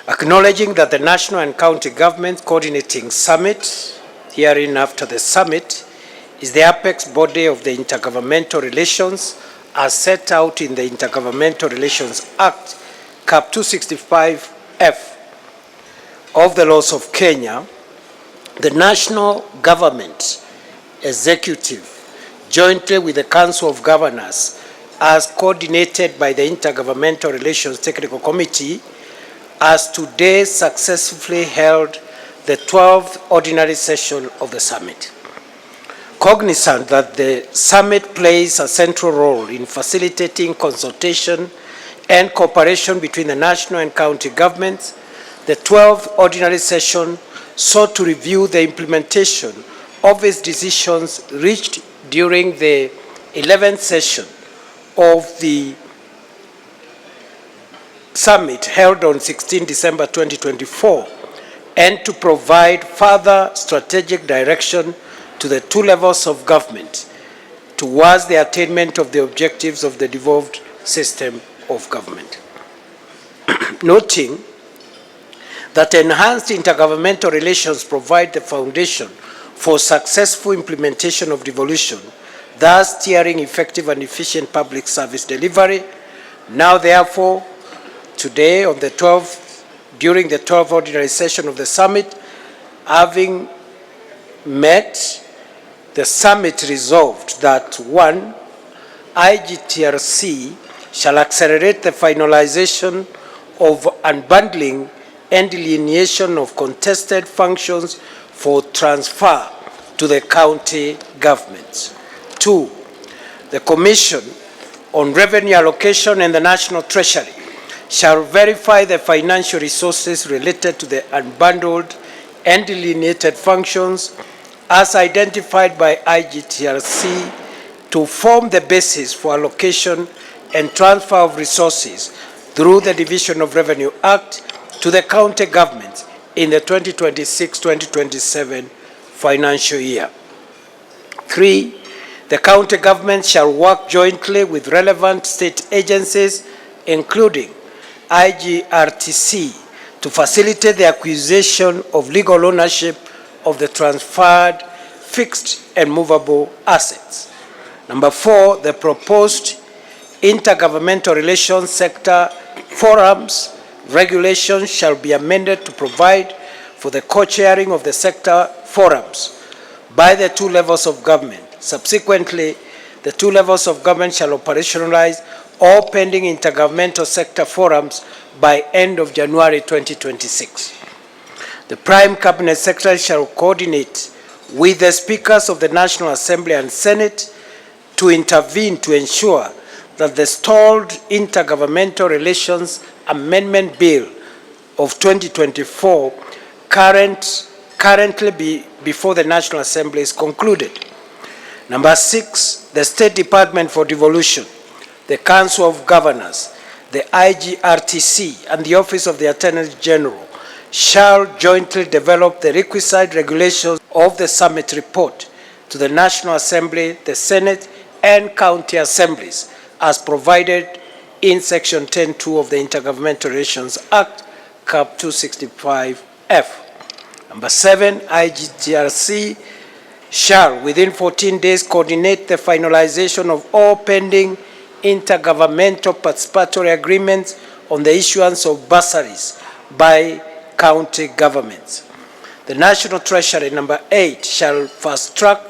Acknowledging that the National and County Government Coordinating Summit, hereinafter the Summit, is the apex body of the intergovernmental relations as set out in the Intergovernmental Relations Act, Cap 265F of the laws of Kenya, the national government executive, jointly with the Council of Governors, as coordinated by the Intergovernmental Relations Technical Committee, has today successfully held the 12th ordinary session of the summit. Cognizant that the summit plays a central role in facilitating consultation and cooperation between the national and county governments, the 12th ordinary session sought to review the implementation of its decisions reached during the 11th session of the summit held on 16 December 2024, and to provide further strategic direction to the two levels of government towards the attainment of the objectives of the devolved system of government. Noting that enhanced intergovernmental relations provide the foundation for successful implementation of devolution, thus steering effective and efficient public service delivery. Now, therefore, today on the 12th, during the 12th ordinary session of the summit, having met, the summit resolved that 1. IGTRC shall accelerate the finalization of unbundling and delineation of contested functions for transfer to the county governments. 2. The Commission on Revenue Allocation and the National Treasury shall verify the financial resources related to the unbundled and delineated functions as identified by IGTRC to form the basis for allocation and transfer of resources through the Division of Revenue Act to the county governments in the 2026-2027 financial year. 3. The county government shall work jointly with relevant state agencies, including IGRTC, to facilitate the acquisition of legal ownership of the transferred fixed and movable assets. Number 4, the proposed intergovernmental relations sector forums regulations shall be amended to provide for the co-chairing of the sector forums by the two levels of government. Subsequently, the two levels of government shall operationalize all pending intergovernmental sector forums by end of January 2026. The Prime Cabinet Secretary shall coordinate with the Speakers of the National Assembly and Senate to intervene to ensure that the stalled Intergovernmental Relations Amendment Bill of 2024 currently before the National Assembly is concluded. Number 6, the State Department for Devolution, the Council of Governors, the IGRTC, and the Office of the Attorney General shall jointly develop the requisite regulations of the summit report to the National Assembly, the Senate, and county assemblies as provided in Section 10.2 of the Intergovernmental Relations Act, Cap 265F. Number 7, IGTRC shall, within 14 days, coordinate the finalization of all pending intergovernmental participatory agreements on the issuance of bursaries by county governments. The National Treasury, number 8, shall fast-track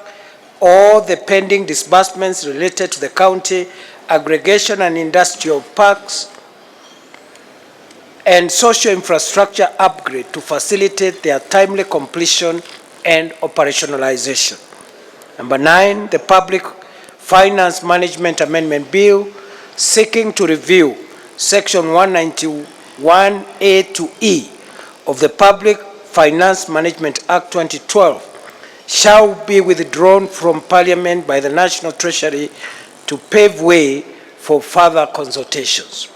all the pending disbursements related to the county aggregation and industrial parks and social infrastructure upgrade to facilitate their timely completion and operationalization. Number 9, the Public Finance Management Amendment Bill, seeking to review Section 191A to E of the Public Finance Management Act 2012, shall be withdrawn from Parliament by the National Treasury to pave way for further consultations.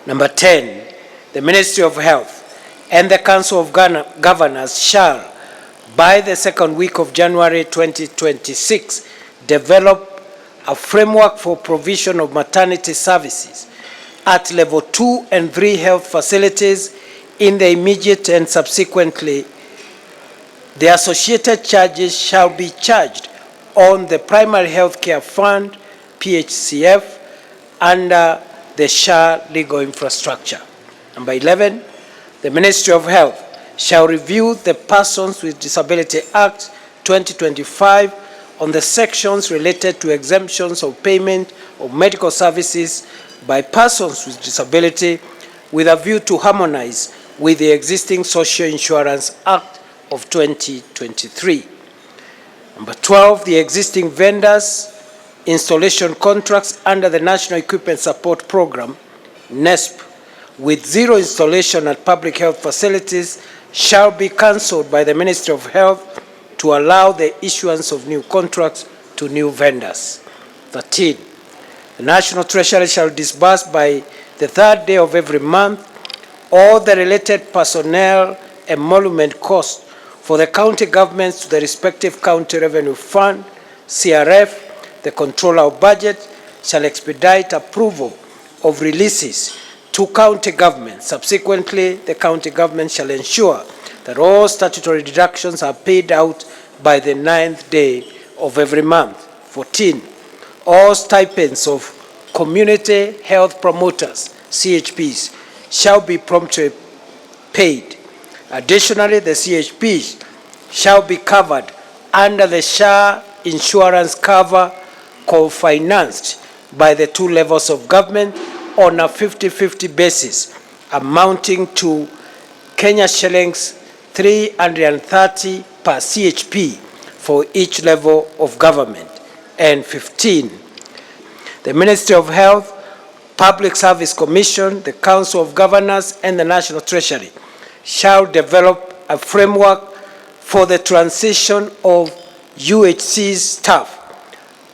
Number 10, the Ministry of Health and the Council of Governors shall, by the second week of January 2026, develop a framework for provision of maternity services at level 2 and 3 health facilities in the immediate and subsequently, the associated charges shall be charged on the Primary Health Care Fund, PHCF, under the SHA legal infrastructure. Number 11, the Ministry of Health shall review the Persons with Disability Act 2025 on the sections related to exemptions of payment of medical services by persons with disability with a view to harmonize with the existing Social Insurance Act of 2023. Number 12, the existing vendors installation contracts under the National Equipment Support Program, NESP, with zero installation at public health facilities shall be cancelled by the Ministry of Health to allow the issuance of new contracts to new vendors. 13, the National Treasury shall disburse by the third day of every month all the related personnel emolument costs for the county governments to the respective county revenue fund, CRF. The Controller of Budget shall expedite approval of releases to county governments. Subsequently, the county government shall ensure that all statutory deductions are paid out by the 9th day of every month. 14, all stipends of community health promoters, CHPs, shall be promptly paid. Additionally, the CHPs shall be covered under the SHA insurance cover co-financed by the two levels of government on a 50-50 basis, amounting to Kenya shillings 330 per CHP for each level of government. And 15, the Ministry of Health, Public Service Commission, the Council of Governors, and the National Treasury shall develop a framework for the transition of UHC staff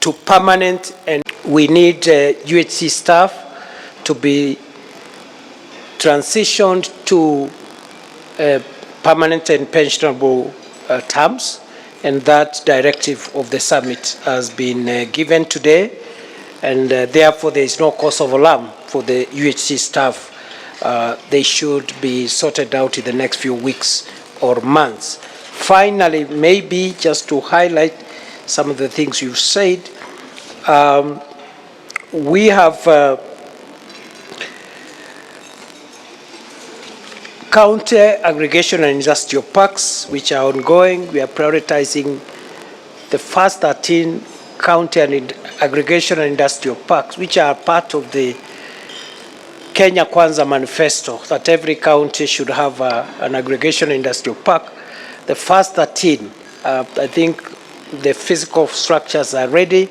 to permanent, and we need UHC staff to be transitioned to permanent and pensionable terms, and that directive of the summit has been given today, and therefore there is no cause of alarm for the UHC staff. They should be sorted out in the next few weeks or months. Finally, maybe just to highlight some of the things you've said, we have county aggregation and industrial parks, which are ongoing. We are prioritizing the first 13 county and aggregation and industrial parks, which are part of the Kenya Kwanza manifesto, that every county should have an aggregation industrial park. The first 13, I think the physical structures are ready,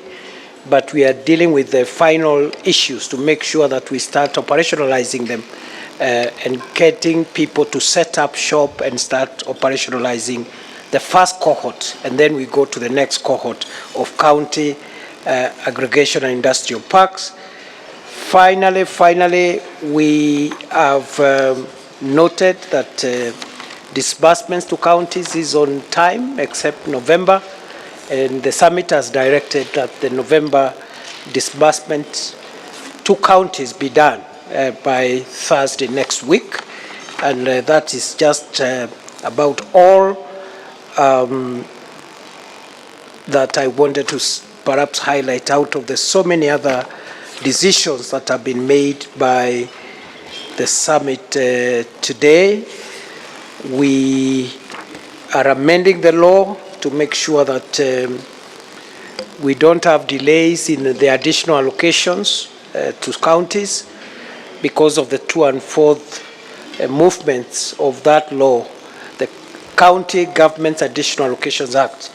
but we are dealing with the final issues to make sure that we start operationalizing them and getting people to set up shop and start operationalizing the first cohort, and then we go to the next cohort of county aggregation and industrial parks. Finally, we have noted that disbursements to counties is on time, except November, and the summit has directed that the November disbursement to counties be done by Thursday next week, and that is just about all that I wanted to perhaps highlight out of the so many other decisions that have been made by the summit today. We are amending the law to make sure that we don't have delays in the additional allocations to counties because of the 2 and 4th movements of that law, the County Government's Additional Allocations Act.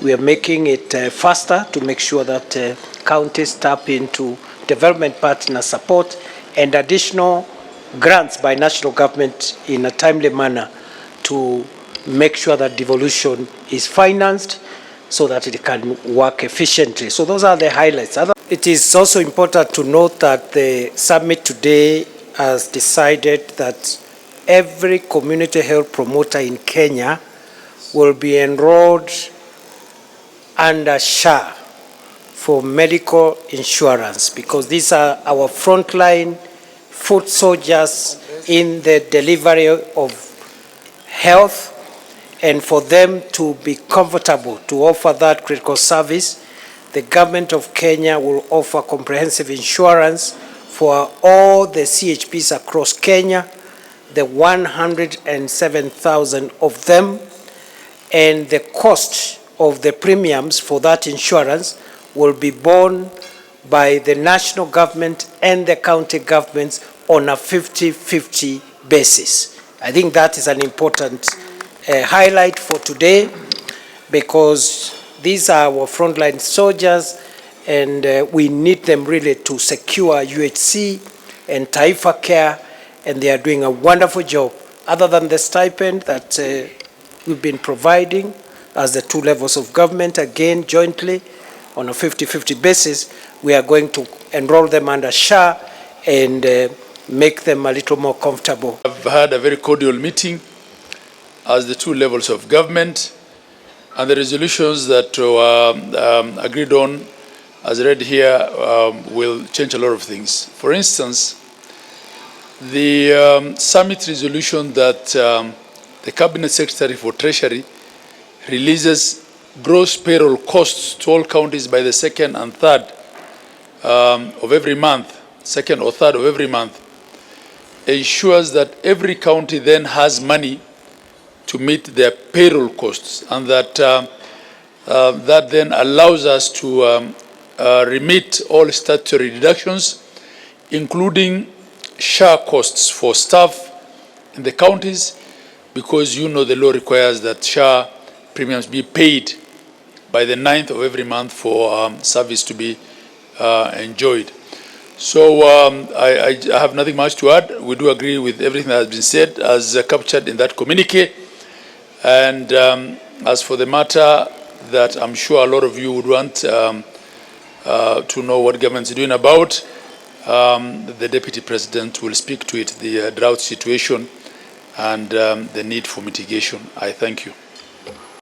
We are making it faster to make sure that counties tap into development partner support and additional grants by national government in a timely manner to make sure that devolution is financed so that it can work efficiently. So those are the highlights. It is also important to note that the summit today has decided that every community health promoter in Kenya will be enrolled under SHA for medical insurance, because these are our frontline foot soldiers in the delivery of health, and for them to be comfortable to offer that critical service. The government of Kenya will offer comprehensive insurance for all the CHPs across Kenya, the 107,000 of them, and the cost of the premiums for that insurance will be borne by the national government and the county governments on a 50-50 basis. I think that is an important highlight for today, because these are our frontline soldiers, and we need them really to secure UHC and Taifa Care, and they are doing a wonderful job. Other than the stipend that we've been providing as the two levels of government, again jointly on a 50-50 basis, we are going to enroll them under SHA and make them a little more comfortable. I've had a very cordial meeting as the two levels of government, and the resolutions that were agreed on, as read here, will change a lot of things. For instance, the summit resolution that the Cabinet Secretary for Treasury releases gross payroll costs to all counties by the second and third of every month, second or third of every month, ensures that every county then has money to meet their payroll costs, and that that then allows us to remit all statutory deductions, including SHA costs for staff in the counties, because you know the law requires that SHA premiums be paid by the 9th of every month for service to be enjoyed. So I have nothing much to add. We do agree with everything that has been said as captured in that communique. And as for the matter that I'm sure a lot of you would want to know what government is doing about, the Deputy President will speak to it, the drought situation and the need for mitigation. I thank you.